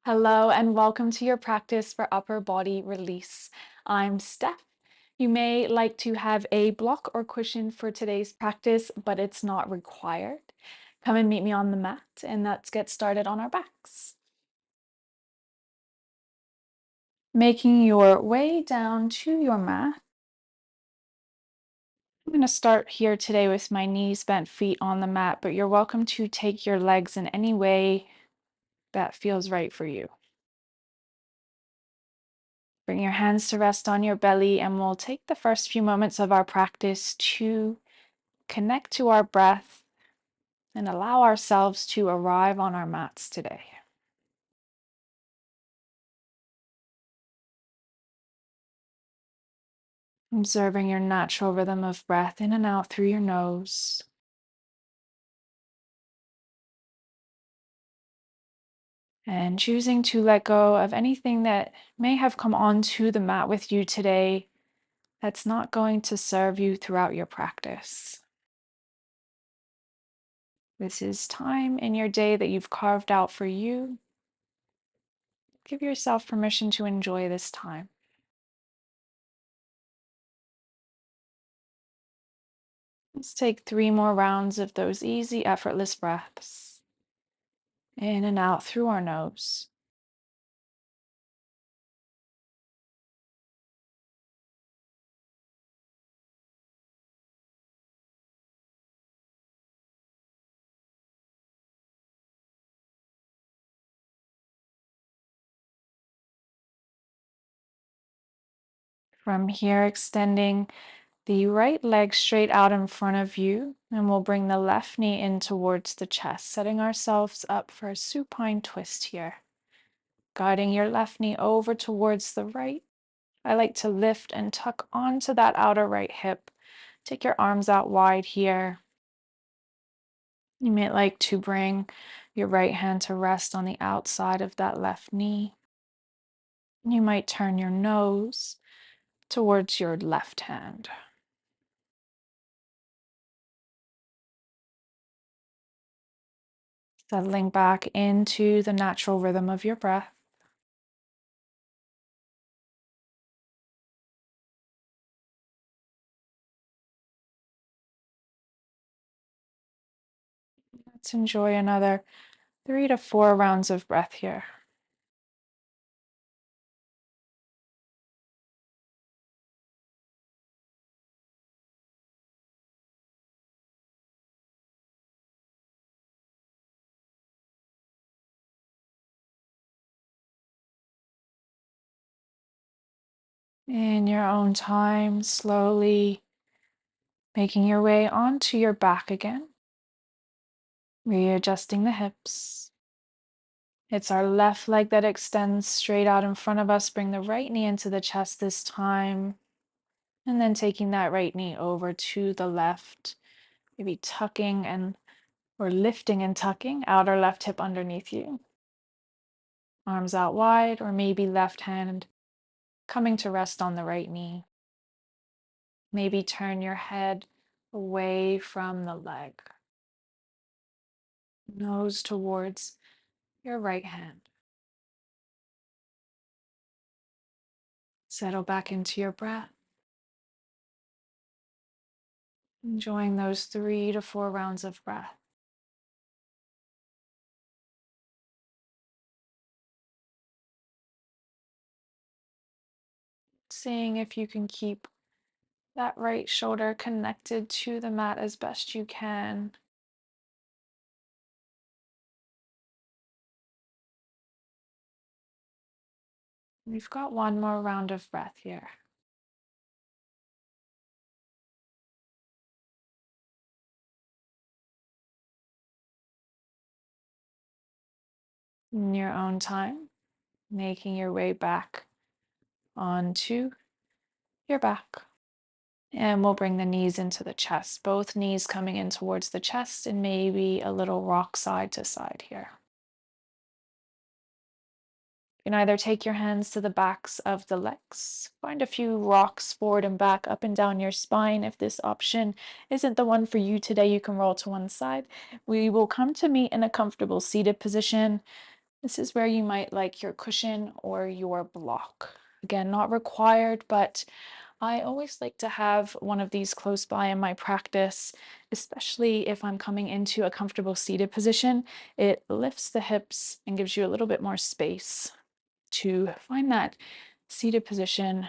Hello and welcome to your practice for upper body release. I'm Steph. You may like to have a block or cushion for today's practice, but it's not required. Come and meet me on the mat and let's get started on our backs. Making your way down to your mat. I'm going to start here today with my knees bent, feet on the mat, but you're welcome to take your legs in any way that feels right for you. Bring your hands to rest on your belly, and we'll take the first few moments of our practice to connect to our breath and allow ourselves to arrive on our mats today. Observing your natural rhythm of breath in and out through your nose. And choosing to let go of anything that may have come onto the mat with you today that's not going to serve you throughout your practice. This is time in your day that you've carved out for you. Give yourself permission to enjoy this time. Let's take 3 more rounds of those easy, effortless breaths. In and out through our nose. From here, extending the right leg straight out in front of you, and we'll bring the left knee in towards the chest, setting ourselves up for a supine twist here. Guiding your left knee over towards the right. I like to lift and tuck onto that outer right hip. Take your arms out wide here. You may like to bring your right hand to rest on the outside of that left knee. You might turn your nose towards your left hand. Settling back into the natural rhythm of your breath. Let's enjoy another 3 to 4 rounds of breath here. In your own time, slowly making your way onto your back again, readjusting the hips. It's our left leg that extends straight out in front of us. Bring the right knee into the chest this time, and then taking that right knee over to the left, maybe tucking and or lifting and tucking outer left hip underneath you. Arms out wide, or maybe left hand coming to rest on the right knee. Maybe turn your head away from the leg, nose towards your right hand. Settle back into your breath, enjoying those 3 to 4 rounds of breath. Seeing if you can keep that right shoulder connected to the mat as best you can. We've got 1 more round of breath here. In your own time, making your way back onto your back. And we'll bring the knees into the chest, both knees coming in towards the chest, and maybe a little rock side to side here. You can either take your hands to the backs of the legs, find a few rocks forward and back, up and down your spine. If this option isn't the one for you today, you can roll to one side. We will come to meet in a comfortable seated position. This is where you might like your cushion or your block. Again, not required, but I always like to have one of these close by in my practice, especially if I'm coming into a comfortable seated position. It lifts the hips and gives you a little bit more space to find that seated position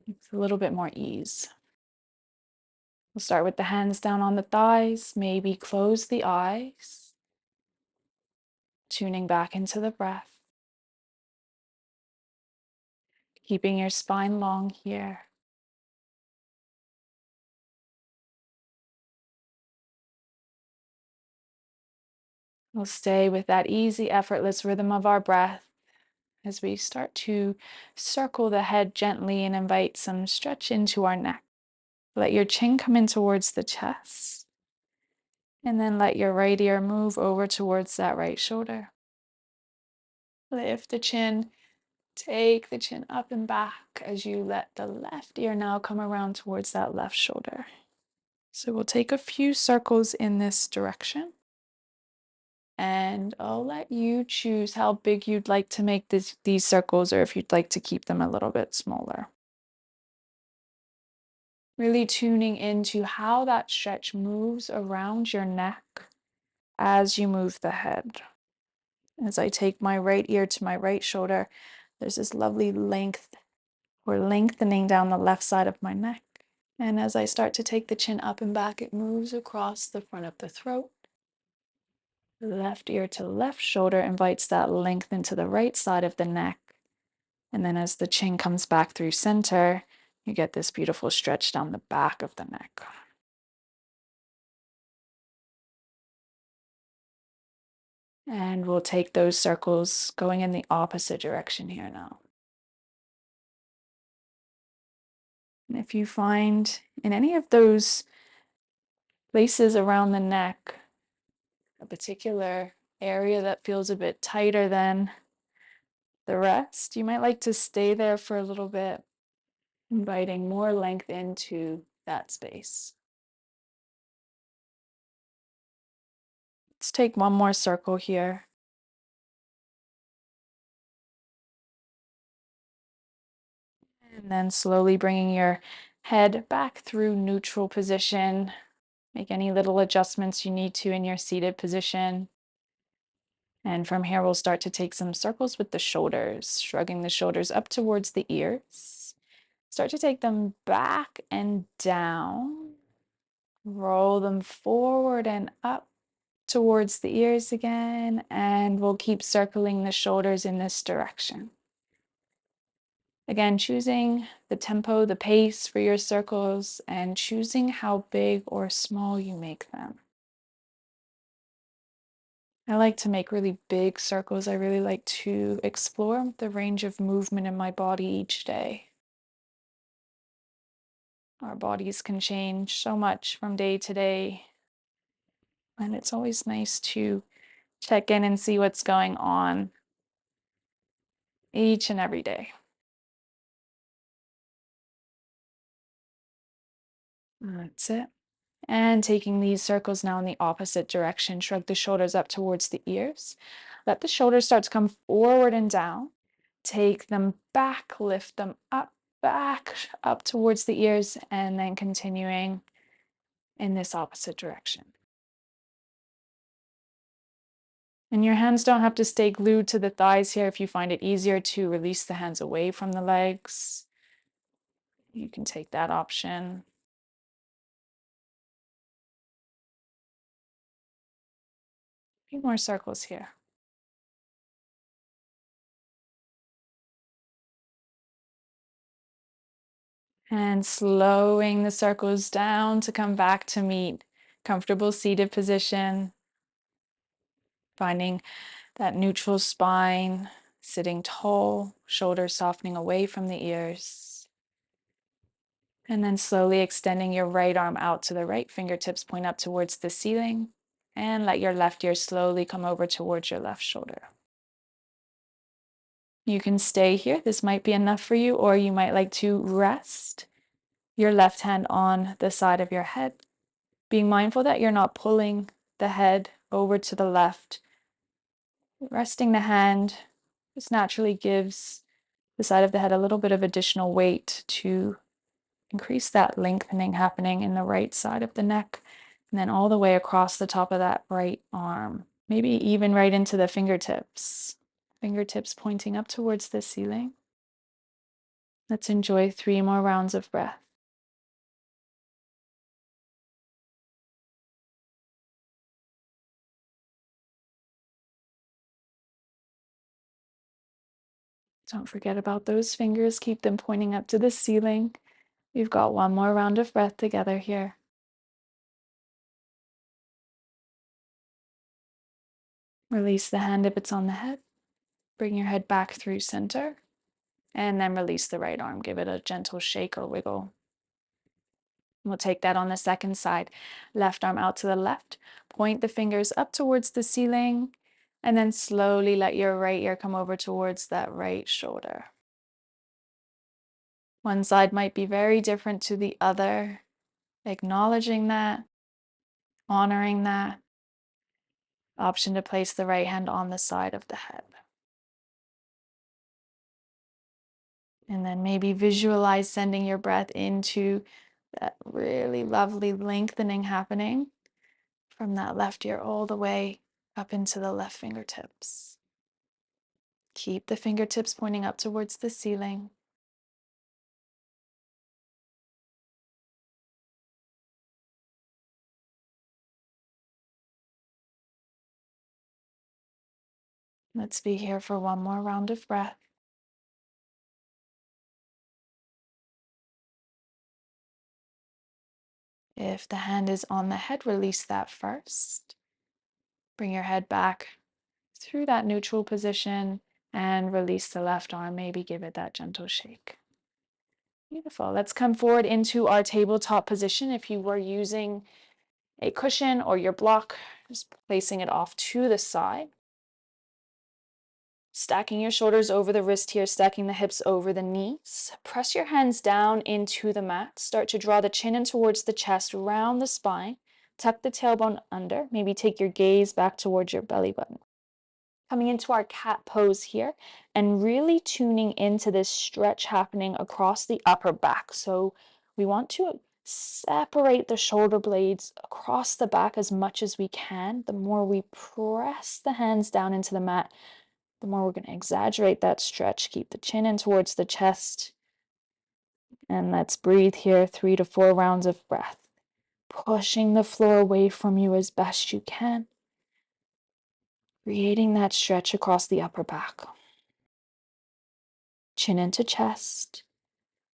with a little bit more ease. We'll start with the hands down on the thighs, maybe close the eyes, tuning back into the breath, keeping your spine long here. We'll stay with that easy, effortless rhythm of our breath as we start to circle the head gently and invite some stretch into our neck. Let your chin come in towards the chest, and then let your right ear move over towards that right shoulder. Lift the chin, take the chin up and back as you let the left ear now come around towards that left shoulder. So we'll take a few circles in this direction. And I'll let you choose how big you'd like to make these circles, or if you'd like to keep them a little bit smaller. Really tuning into how that stretch moves around your neck as you move the head. As I take my right ear to my right shoulder, there's this lovely length or lengthening down the left side of my neck. And as I start to take the chin up and back, it moves across the front of the throat. Left ear to left shoulder invites that length into the right side of the neck. And then as the chin comes back through center, you get this beautiful stretch down the back of the neck. And we'll take those circles going in the opposite direction here now. And if you find in any of those places around the neck, a particular area that feels a bit tighter than the rest, you might like to stay there for a little bit, inviting more length into that space. Let's take one more circle here. And then slowly bringing your head back through neutral position. Make any little adjustments you need to in your seated position. And from here, we'll start to take some circles with the shoulders, shrugging the shoulders up towards the ears. Start to take them back and down. Roll them forward and up towards the ears again. And we'll keep circling the shoulders in this direction. Again, choosing the tempo, the pace for your circles, and choosing how big or small you make them. I like to make really big circles. I really like to explore the range of movement in my body each day. Our bodies can change so much from day to day, and it's always nice to check in and see what's going on each and every day. That's it. And taking these circles now in the opposite direction, shrug the shoulders up towards the ears. Let the shoulders start to come forward and down. Take them back, lift them up, back, up towards the ears, and then continuing in this opposite direction. And your hands don't have to stay glued to the thighs here. If you find it easier to release the hands away from the legs, you can take that option. A few more circles here. And slowing the circles down to come back to meet comfortable seated position. Finding that neutral spine, sitting tall, shoulders softening away from the ears. And then slowly extending your right arm out to the right, fingertips point up towards the ceiling. And let your left ear slowly come over towards your left shoulder. You can stay here. This might be enough for you, or you might like to rest your left hand on the side of your head, being mindful that you're not pulling the head over to the left Resting the hand just naturally gives the side of the head a little bit of additional weight to increase that lengthening happening in the right side of the neck, and then all the way across the top of that right arm, maybe even right into the fingertips. Fingertips pointing up towards the ceiling. Let's enjoy 3 more rounds of breath. Don't forget about those fingers. Keep them pointing up to the ceiling. We've got 1 more round of breath together here. Release the hand if it's on the head. Bring your head back through center. And then release the right arm. Give it a gentle shake or wiggle. We'll take that on the second side. Left arm out to the left. Point the fingers up towards the ceiling. And then slowly let your right ear come over towards that right shoulder. One side might be very different to the other. Acknowledging that, honoring that. Option to place the right hand on the side of the head. And then maybe visualize sending your breath into that really lovely lengthening happening from that left ear all the way up into the left fingertips. Keep the fingertips pointing up towards the ceiling. Let's be here for 1 more round of breath. If the hand is on the head, release that first. Bring your head back through that neutral position and release the left arm. Maybe give it that gentle shake. Beautiful. Let's come forward into our tabletop position. If you were using a cushion or your block, just placing it off to the side. Stacking your shoulders over the wrist here, stacking the hips over the knees. Press your hands down into the mat. Start to draw the chin in towards the chest, round the spine. Tuck the tailbone under. Maybe take your gaze back towards your belly button. Coming into our cat pose here and really tuning into this stretch happening across the upper back. So we want to separate the shoulder blades across the back as much as we can. The more we press the hands down into the mat, the more we're going to exaggerate that stretch. Keep the chin in towards the chest. And let's breathe here 3 to 4 rounds of breath. Pushing the floor away from you as best you can. Creating that stretch across the upper back. Chin into chest.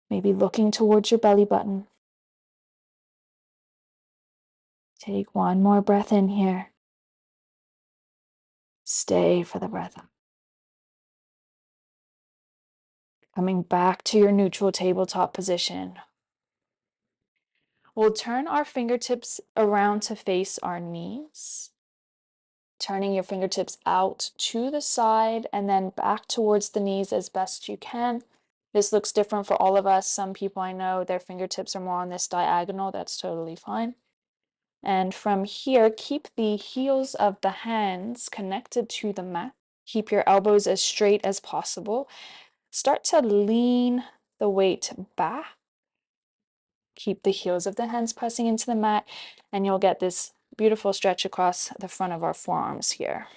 Maybe looking towards your belly button. Take 1 more breath in here. Stay for the breath out. Coming back to your neutral tabletop position. We'll turn our fingertips around to face our knees. Turning your fingertips out to the side and then back towards the knees as best you can. This looks different for all of us. Some people I know, their fingertips are more on this diagonal. That's totally fine. And from here, keep the heels of the hands connected to the mat. Keep your elbows as straight as possible. Start to lean the weight back. Keep the heels of the hands pressing into the mat, and you'll get this beautiful stretch across the front of our forearms here.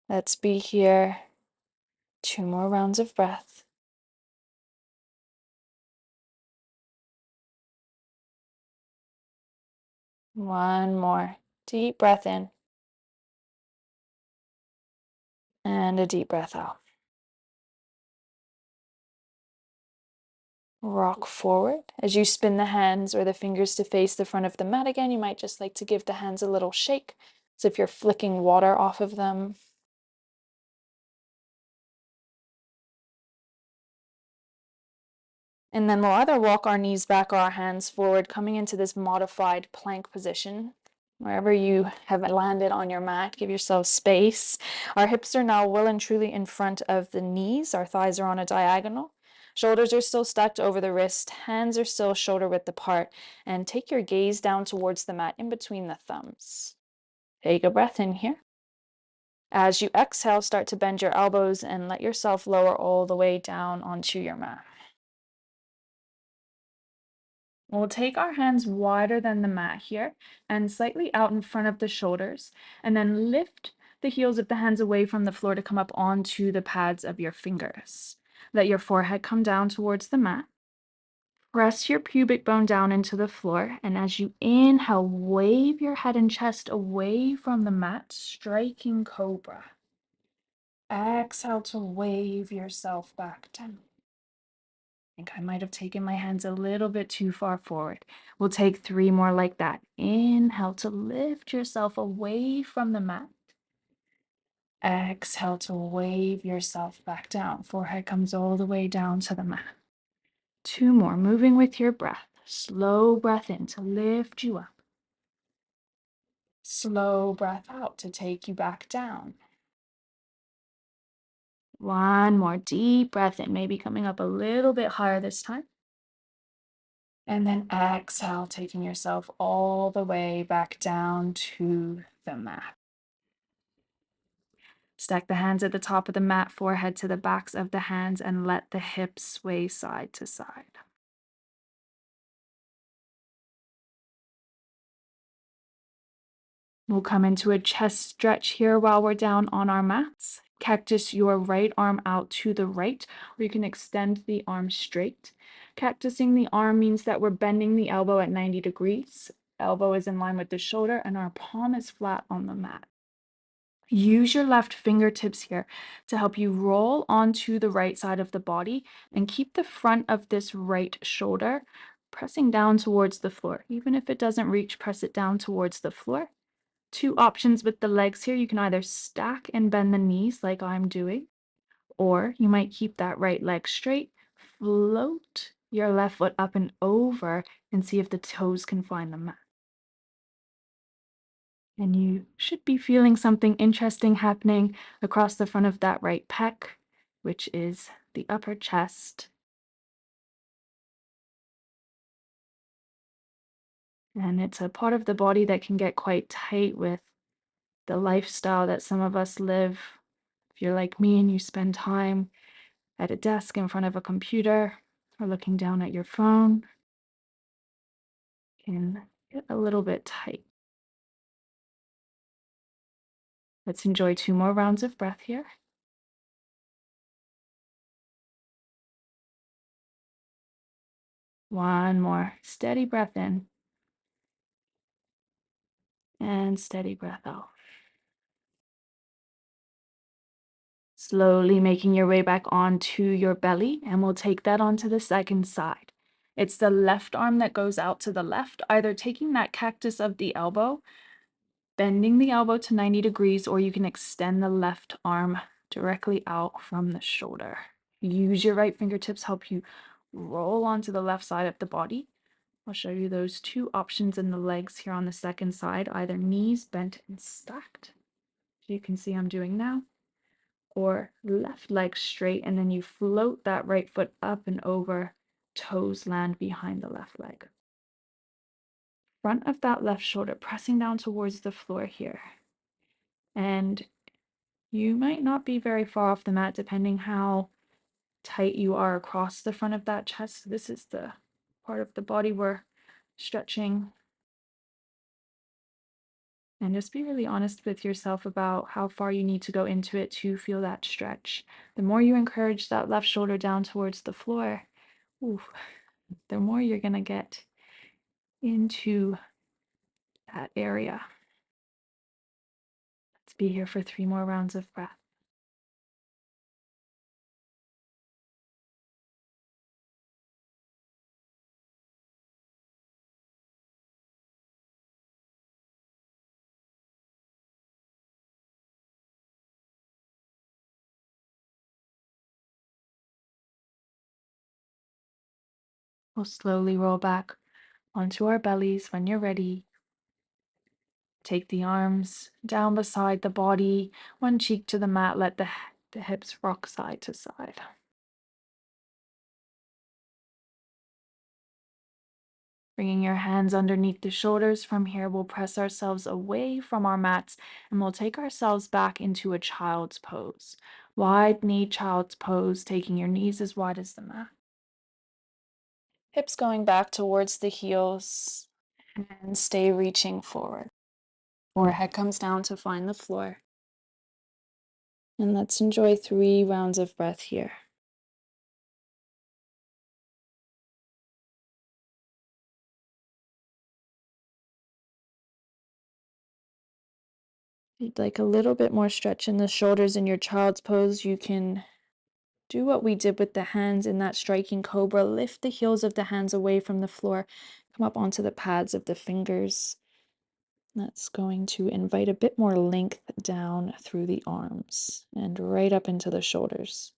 Let's be here. 2 more rounds of breath. One more. Deep breath in. And a deep breath out. Rock forward. As you spin the hands or the fingers to face the front of the mat again, you might just like to give the hands a little shake, as if you're flicking water off of them. And then we'll either walk our knees back or our hands forward, coming into this modified plank position. Wherever you have landed on your mat, give yourself space. Our hips are now well and truly in front of the knees. Our thighs are on a diagonal. Shoulders are still stacked over the wrist, hands are still shoulder width apart, and take your gaze down towards the mat in between the thumbs. Take a breath in here. As you exhale, start to bend your elbows and let yourself lower all the way down onto your mat. We'll take our hands wider than the mat here and slightly out in front of the shoulders, and then lift the heels of the hands away from the floor to come up onto the pads of your fingers. Let your forehead come down towards the mat. Press your pubic bone down into the floor, and as you inhale, wave your head and chest away from the mat, striking cobra. Exhale to wave yourself back down. I think I might have taken my hands a little bit too far forward. We'll take 3 more like that. Inhale to lift yourself away from the mat. Exhale to wave yourself back down. Forehead comes all the way down to the mat. 2 more, moving with your breath. Slow breath in to lift you up. Slow breath out to take you back down. 1 more deep breath in, maybe coming up a little bit higher this time. And then exhale, taking yourself all the way back down to the mat. Stack the hands at the top of the mat, forehead to the backs of the hands, and let the hips sway side to side. We'll come into a chest stretch here while we're down on our mats. Cactus your right arm out to the right, or you can extend the arm straight. Cactusing the arm means that we're bending the elbow at 90 degrees. Elbow is in line with the shoulder, and our palm is flat on the mat. Use your left fingertips here to help you roll onto the right side of the body and keep the front of this right shoulder pressing down towards the floor. Even if it doesn't reach, press it down towards the floor. 2 options with the legs here. You can either stack and bend the knees like I'm doing, or you might keep that right leg straight, float your left foot up and over, and see if the toes can find the mat. And you should be feeling something interesting happening across the front of that right pec, which is the upper chest. And it's a part of the body that can get quite tight with the lifestyle that some of us live. If you're like me and you spend time at a desk in front of a computer or looking down at your phone, can get a little bit tight. Let's enjoy 2 more rounds of breath here. 1 more. Steady breath in and steady breath out. Slowly making your way back onto your belly, and we'll take that onto the second side. It's the left arm that goes out to the left, either taking that cactus of the elbow, bending the elbow to 90 degrees, or you can extend the left arm directly out from the shoulder. Use your right fingertips, help you roll onto the left side of the body. I'll show you those 2 options in the legs here on the second side, either knees bent and stacked, as you can see I'm doing now, or left leg straight, and then you float that right foot up and over, toes land behind the left leg. Front of that left shoulder pressing down towards the floor here. And you might not be very far off the mat depending how tight you are across the front of that chest. This is the part of the body we're stretching. And just be really honest with yourself about how far you need to go into it to feel that stretch. The more you encourage that left shoulder down towards the floor, oof, the more you're going to get into that area. Let's be here for 3 more rounds of breath. We'll slowly roll back onto our bellies when you're ready. Take the arms down beside the body, one cheek to the mat, let the hips rock side to side. Bringing your hands underneath the shoulders. From here, we'll press ourselves away from our mats and we'll take ourselves back into a child's pose. Wide knee child's pose, taking your knees as wide as the mat. Hips going back towards the heels and stay reaching forward. Forehead comes down to find the floor. And let's enjoy 3 rounds of breath here. If you'd like a little bit more stretch in the shoulders in your child's pose, you can do what we did with the hands in that striking cobra. Lift the heels of the hands away from the floor. Come up onto the pads of the fingers. That's going to invite a bit more length down through the arms and right up into the shoulders.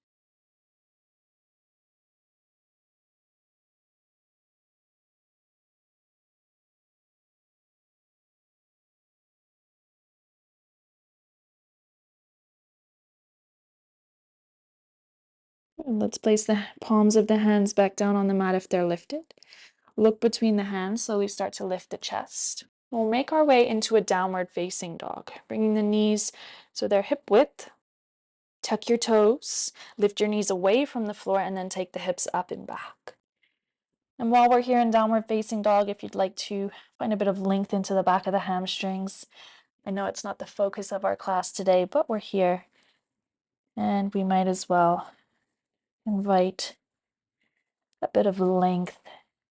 And let's place the palms of the hands back down on the mat if they're lifted. Look between the hands, slowly start to lift the chest. We'll make our way into a downward facing dog, bringing the knees so they're hip width. Tuck your toes, lift your knees away from the floor, and then take the hips up and back. And while we're here in downward facing dog, if you'd like to find a bit of length into the back of the hamstrings, I know it's not the focus of our class today, but we're here. And we might as well invite a bit of length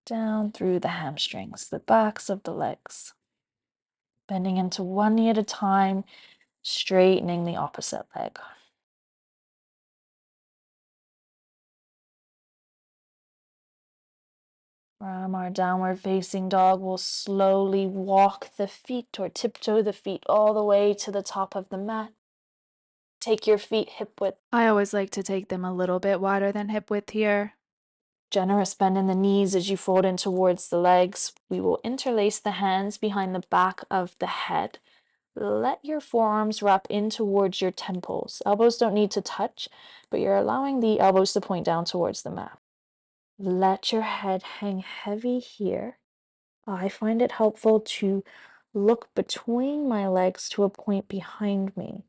down through the hamstrings, the backs of the legs. Bending into one knee at a time, straightening the opposite leg. From our downward facing dog, we'll slowly walk the feet or tiptoe the feet all the way to the top of the mat. Take your feet hip width. I always like to take them a little bit wider than hip width here. Generous bend in the knees as you fold in towards the legs. We will interlace the hands behind the back of the head. Let your forearms wrap in towards your temples. Elbows don't need to touch, but you're allowing the elbows to point down towards the mat. Let your head hang heavy here. I find it helpful to look between my legs to a point behind me.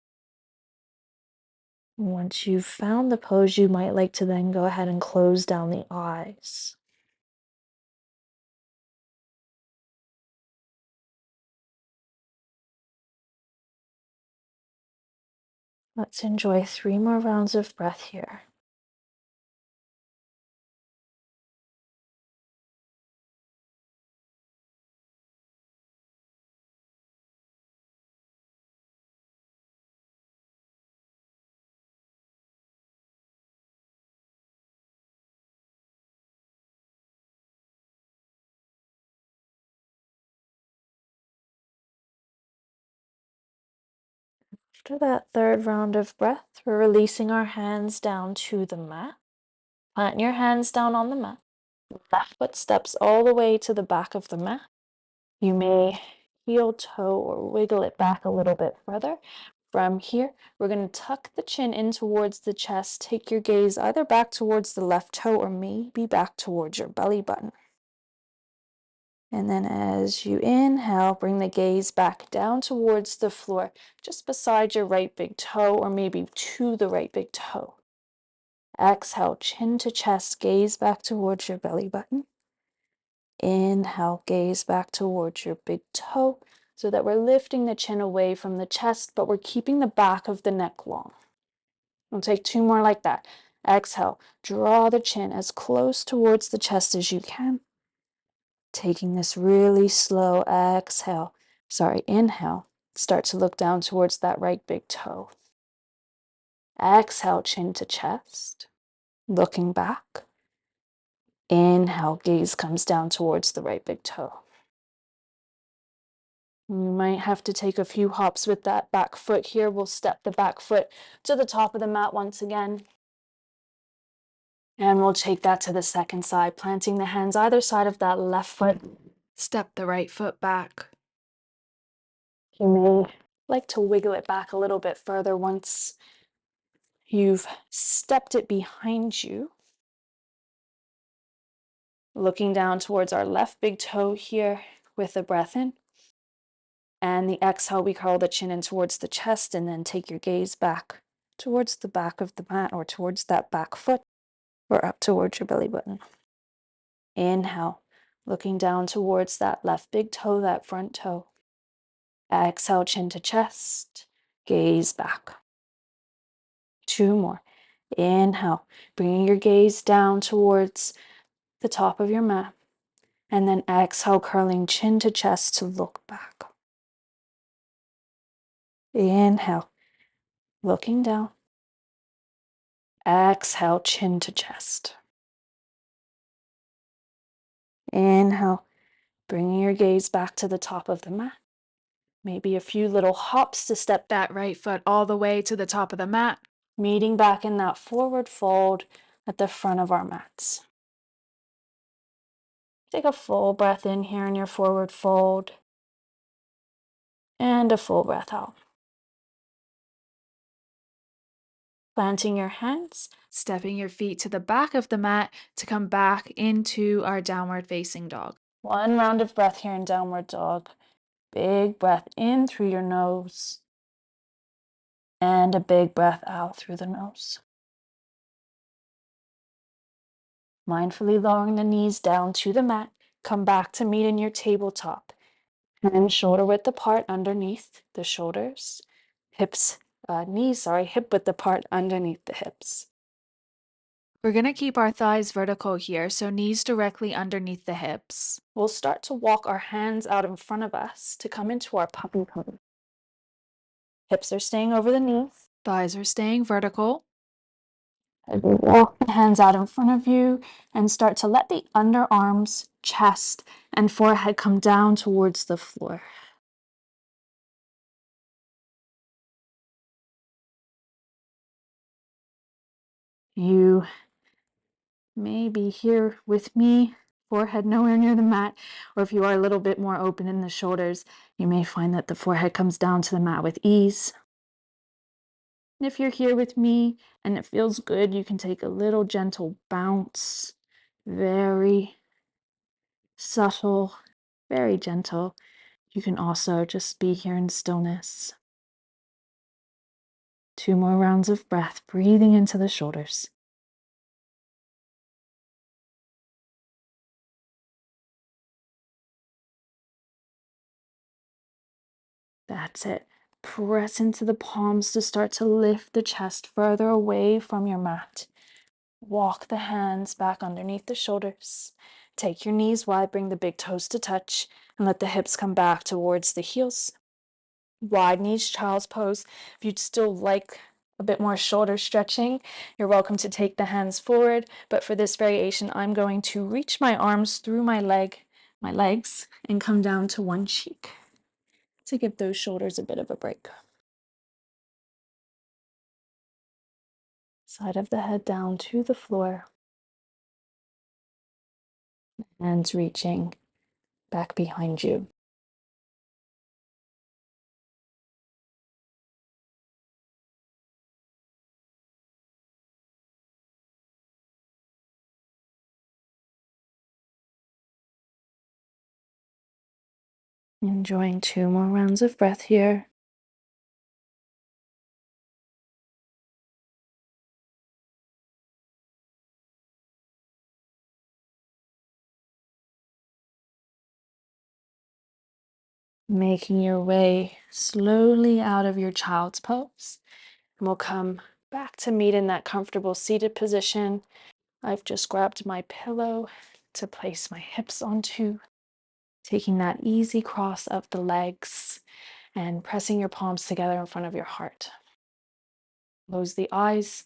Once you've found the pose, you might like to then go ahead and close down the eyes. Let's enjoy 3 more rounds of breath here. After that 3rd round of breath, we're releasing our hands down to the mat. Plant your hands down on the mat. Left foot steps all the way to the back of the mat. You may heel toe or wiggle it back a little bit further. From here, we're going to tuck the chin in towards the chest. Take your gaze either back towards the left toe or maybe back towards your belly button. And then as you inhale, bring the gaze back down towards the floor, just beside your right big toe or maybe to the right big toe. Exhale, chin to chest, gaze back towards your belly button. Inhale, gaze back towards your big toe so that we're lifting the chin away from the chest, but we're keeping the back of the neck long. We'll take 2 more like that. Exhale, draw the chin as close towards the chest as you can. Taking this really slow inhale, start to look down towards that right big toe. Exhale, chin to chest, looking back. Inhale, gaze comes down towards the right big toe. You might have to take a few hops with that back foot here. We'll step the back foot to the top of the mat once again. And we'll take that to the second side, planting the hands either side of that left foot. Step the right foot back. You may like to wiggle it back a little bit further once you've stepped it behind you. looking down towards our left big toe here with the breath in. And the exhale, we curl the chin in towards the chest and then take your gaze back towards the back of the mat or towards that back foot or up towards your belly button. Inhale, looking down towards that left big toe, that front toe. Exhale, chin to chest, gaze back. 2 more. Inhale, bringing your gaze down towards the top of your mat. And then exhale, curling chin to chest to look back. Inhale, looking down. Exhale, chin to chest. Inhale, bringing your gaze back to the top of the mat. Maybe a few little hops to step that right foot all the way to the top of the mat, meeting back in that forward fold at the front of our mats. Take a full breath in here in your forward fold and a full breath out. Planting your hands, stepping your feet to the back of the mat to come back into our downward facing dog. 1 round of breath here in downward dog. Big breath in through your nose and a big breath out through the nose. Mindfully lowering the knees down to the mat. Come back to meet in your tabletop. Hands shoulder width apart underneath the shoulders. Hip width apart underneath the hips. We're going to keep our thighs vertical here, so knees directly underneath the hips. We'll start to walk our hands out in front of us to come into our puppy pose. Hips are staying over the knees. Thighs are staying vertical. As you walk the hands out in front of you and start to let the underarms, chest, and forehead come down towards the floor. You may be here with me, forehead nowhere near the mat, or if you are a little bit more open in the shoulders, you may find that the forehead comes down to the mat with ease. And if you're here with me and it feels good, you can take a little gentle bounce, very subtle, very gentle. You can also just be here in stillness. 2 more rounds of breath, breathing into the shoulders. That's it. Press into the palms to start to lift the chest further away from your mat. Walk the hands back underneath the shoulders. Take your knees wide, bring the big toes to touch, and let the hips come back towards the heels. Wide knees, child's pose. If you'd still like a bit more shoulder stretching, you're welcome to take the hands forward. But for this variation, I'm going to reach my arms through my legs, and come down to one cheek to give those shoulders a bit of a break. Side of the head down to the floor. Hands reaching back behind you. Enjoying 2 more rounds of breath here. Making your way slowly out of your child's pose. And we'll come back to meet in that comfortable seated position. I've just grabbed my pillow to place my hips onto, taking that easy cross of the legs and pressing your palms together in front of your heart. Close the eyes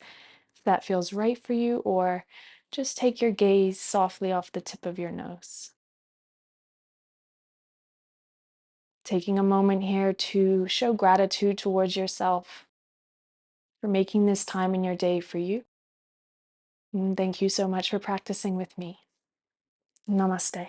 if that feels right for you, or just take your gaze softly off the tip of your nose. Taking a moment here to show gratitude towards yourself for making this time in your day for you. And thank you so much for practicing with me. Namaste.